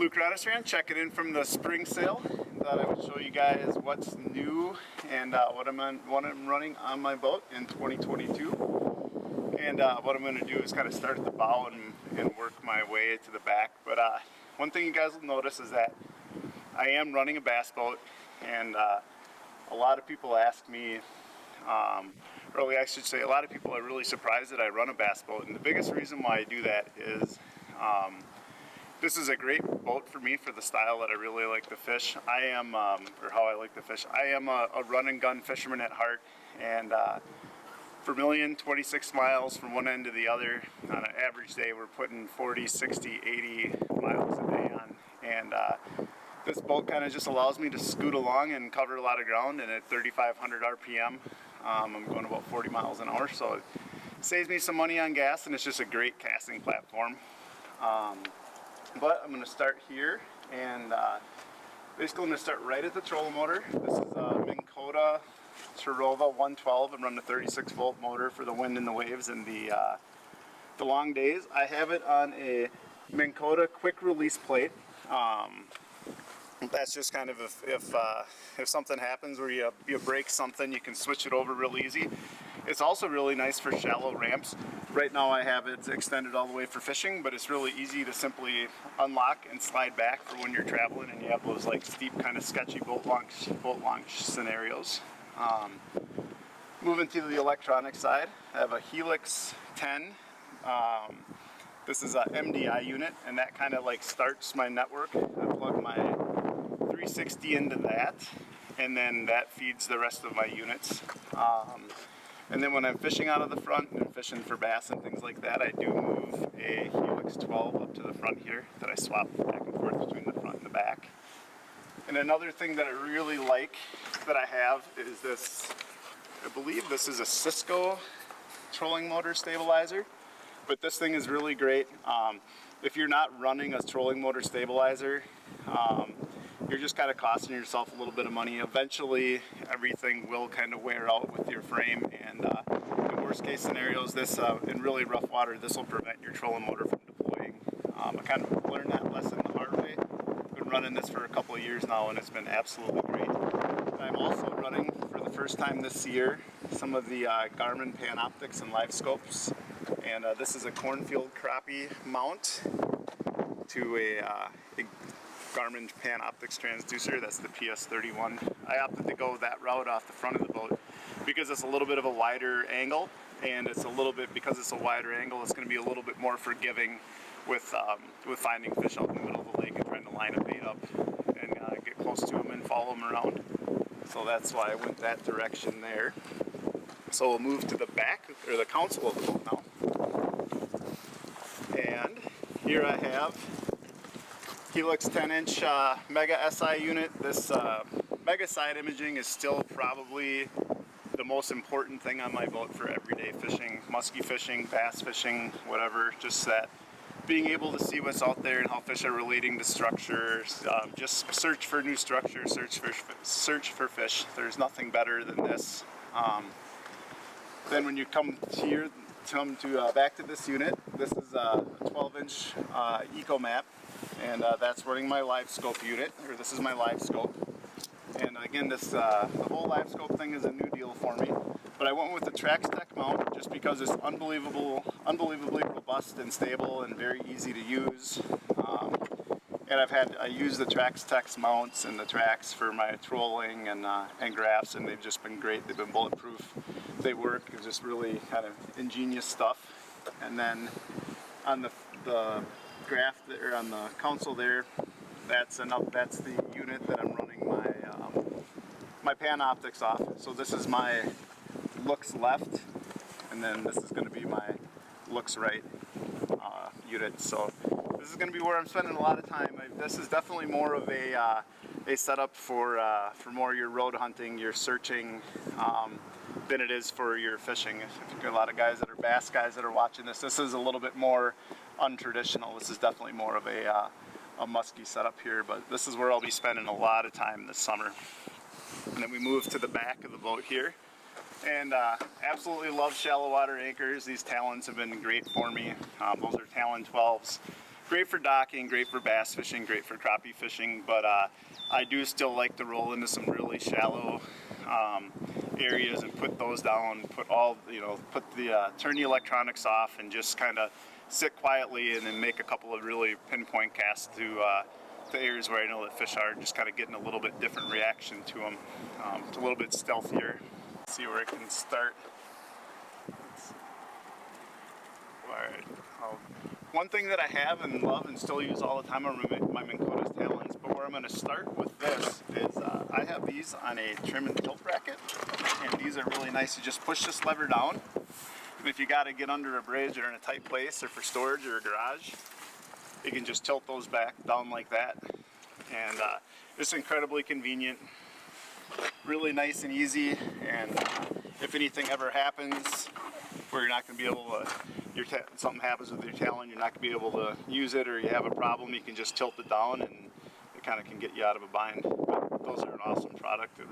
Ronnestrand checking in from the spring sale. Thought I would show you guys what's new and what I'm running on my boat in 2022. And what I'm going to do is kind of start at the bow and work my way to the back. But one thing you guys will notice is that I am running a bass boat, and a lot of people ask me, or I should say a lot of people are really surprised that I run a bass boat. And the biggest reason why I do that is this is a great boat for me for the style that I really like to fish. I am, or how I like to fish, I am a run and gun fisherman at heart, and for million, 26 miles from one end to the other, on an average day we're putting 40, 60, 80 miles a day on, and this boat kind of just allows me to scoot along and cover a lot of ground, and at 3,500 RPM, I'm going about 40 miles an hour, so it saves me some money on gas, and it's just a great casting platform. But I'm going to start here, and basically I'm going to start right at the trolling motor. This is a Minn Kota Terova 112. I'm running a 36 volt motor for the wind and the waves and the long days. I have it on a Minn Kota quick release plate. That's just kind of if something happens where you break something, you can switch it over real easy. It's also really nice for shallow ramps. Right now I have it extended all the way for fishing, but it's really easy to simply unlock and slide back for when you're traveling and you have those like steep kind of sketchy boat launch scenarios. Moving to the electronic side, I have a Helix 10. This is a MDI unit, and that kind of like starts my network. I plug my 360 into that, and then that feeds the rest of my units. And then when I'm fishing out of the front and fishing for bass and things like that, I do move a Helix 12 up to the front here that I swap back and forth between the front and the back. And another thing that I really like that I have is this, I believe this is a Cisco trolling motor stabilizer, but this thing is really great. If you're not running a trolling motor stabilizer, you're just kind of costing yourself a little bit of money. Eventually, everything will kind of wear out with your frame, and in worst case scenarios, this in really rough water, this will prevent your trolling motor from deploying. I kind of learned that lesson the hard way. I've been running this for a couple of years now, and it's been absolutely great. I'm also running, for the first time this year, some of the Garmin Panoptics and Live Scopes, and this is a cornfield crappie mount to a Garmin Panoptics transducer. That's the PS31. I opted to go that route off the front of the boat because it's a little bit of a wider angle, and it's a little bit, because it's a wider angle, it's going to be a little bit more forgiving with finding fish out in the middle of the lake and trying to line a bait up and get close to them and follow them around. So that's why I went that direction there. So we'll move to the back, or the console of the boat now. And here I have Helix 10-inch Mega SI unit. This Mega side imaging is still probably the most important thing on my boat for everyday fishing, musky fishing, bass fishing, whatever. Just that being able to see what's out there and how fish are relating to structures. Just search for new structures, search for fish. There's nothing better than this. Then when you come to back to this unit, this is a 12-inch Eco Map. And that's running my Live Scope unit, or this is my Live Scope. And again, this the whole Live Scope thing is a new deal for me. But I went with the TraxTech mount just because it's unbelievably robust and stable and very easy to use. And I use the TraxTech mounts and the tracks for my trolling and graphs, and they've just been great. They've been bulletproof. They work. It's just really kind of ingenious stuff. And then on the graph there on the console there, that's the unit that I'm running my Panoptics off. So this is my looks left, and then this is going to be my looks right unit. So this is going to be where I'm spending a lot of time. This is definitely more of a setup for more your road hunting, your searching, than it is for your fishing. If you've got a lot of guys that are bass guys that are watching this, this is a little bit more untraditional. This is definitely more of a musky setup here, but this is where I'll be spending a lot of time this summer. And then we move to the back of the boat here, and absolutely love shallow water anchors. These Talons have been great for me. Those are Talon 12s. great for docking, great for bass fishing, great for crappie fishing, but I do still like to roll into some really shallow areas and put those down, turn the electronics off and just kind of sit quietly and then make a couple of really pinpoint casts to areas where I know that fish are just kind of getting a little bit different reaction to them. It's a little bit stealthier. Let's see where I can start. Alright. One thing that I have and love and still use all the time are my Minn Kota's talons, but where I'm going to start with this is I have these on a trim and tilt bracket, and these are really nice. You just push this lever down, and if you got to get under a bridge or in a tight place or for storage or a garage, you can just tilt those back down like that, and it's incredibly convenient, really nice and easy. And if anything ever happens where you're not going to be able to, something happens with your talon, you're not going to be able to use it, or you have a problem, you can just tilt it down and it kind of can get you out of a bind. But those are an awesome product and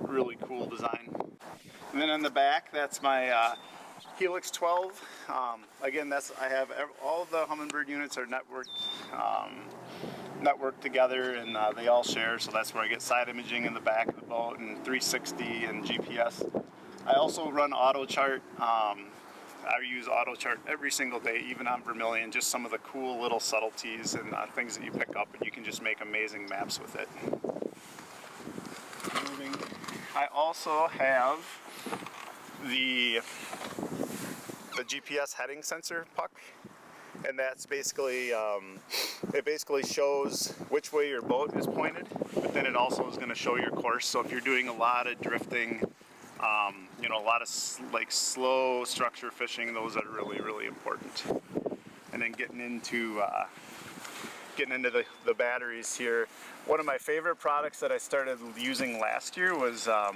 really cool design. And then on the back, that's my Helix 12. Again, I have all of the Humminbird units are networked together, and they all share, so that's where I get side imaging in the back of the boat and 360 and GPS. I also run auto chart. I use auto chart every single day, even on Vermilion, just some of the cool little subtleties and things that you pick up, and you can just make amazing maps with it. I also have the GPS heading sensor puck, and that's basically it basically shows which way your boat is pointed, but then it also is going to show your course. So if you're doing a lot of drifting, a lot of slow structure fishing, those are really important. And then getting into the batteries here. One of my favorite products that I started using last year was the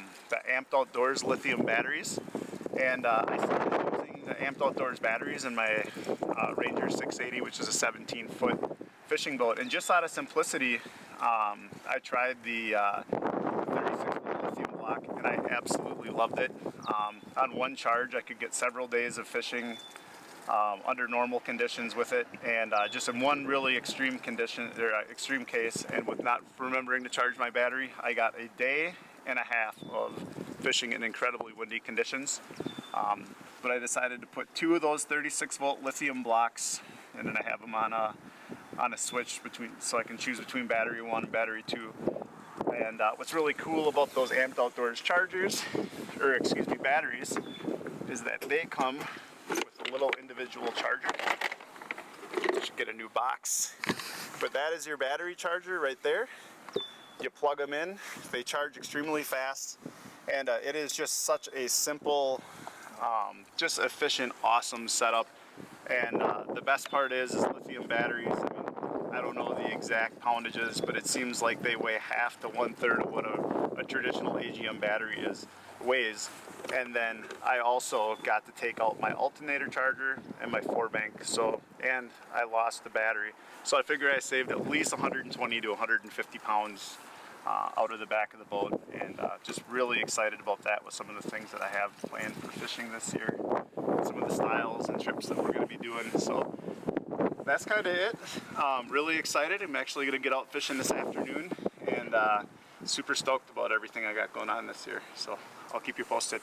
Amped Outdoors lithium batteries, and I started using the Amped Outdoors batteries in my Ranger 680, which is a 17-foot fishing boat. And just out of simplicity, I tried the 36-volt lithium block, and I absolutely loved it. On one charge, I could get several days of fishing under normal conditions with it, and just in one really extreme condition or extreme case, and with not remembering to charge my battery, I got a day and a half of fishing in incredibly windy conditions. But I decided to put 2 of those 36-volt lithium blocks, and then I have them on a switch so I can choose between battery 1 and battery 2. And what's really cool about those Amped Outdoors batteries, is that they come with a little individual charger. You should get a new box. But that is your battery charger right there. You plug them in, they charge extremely fast, and it is just such a simple, just efficient, awesome setup. And the best part is lithium batteries. I mean, I don't know the exact poundages, but it seems like they weigh half to 1/3 of what a traditional AGM battery weighs. And then I also got to take out my alternator charger and my 4-bank, and I lost the battery. So I figured I saved at least 120 to 150 pounds out of the back of the boat, and just really excited about that with some of the things that I have planned for fishing this year, some of the styles and trips that we're going to be doing. So that's kind of it. Really excited. I'm actually going to get out fishing this afternoon, and super stoked about everything I got going on this year. So I'll keep you posted.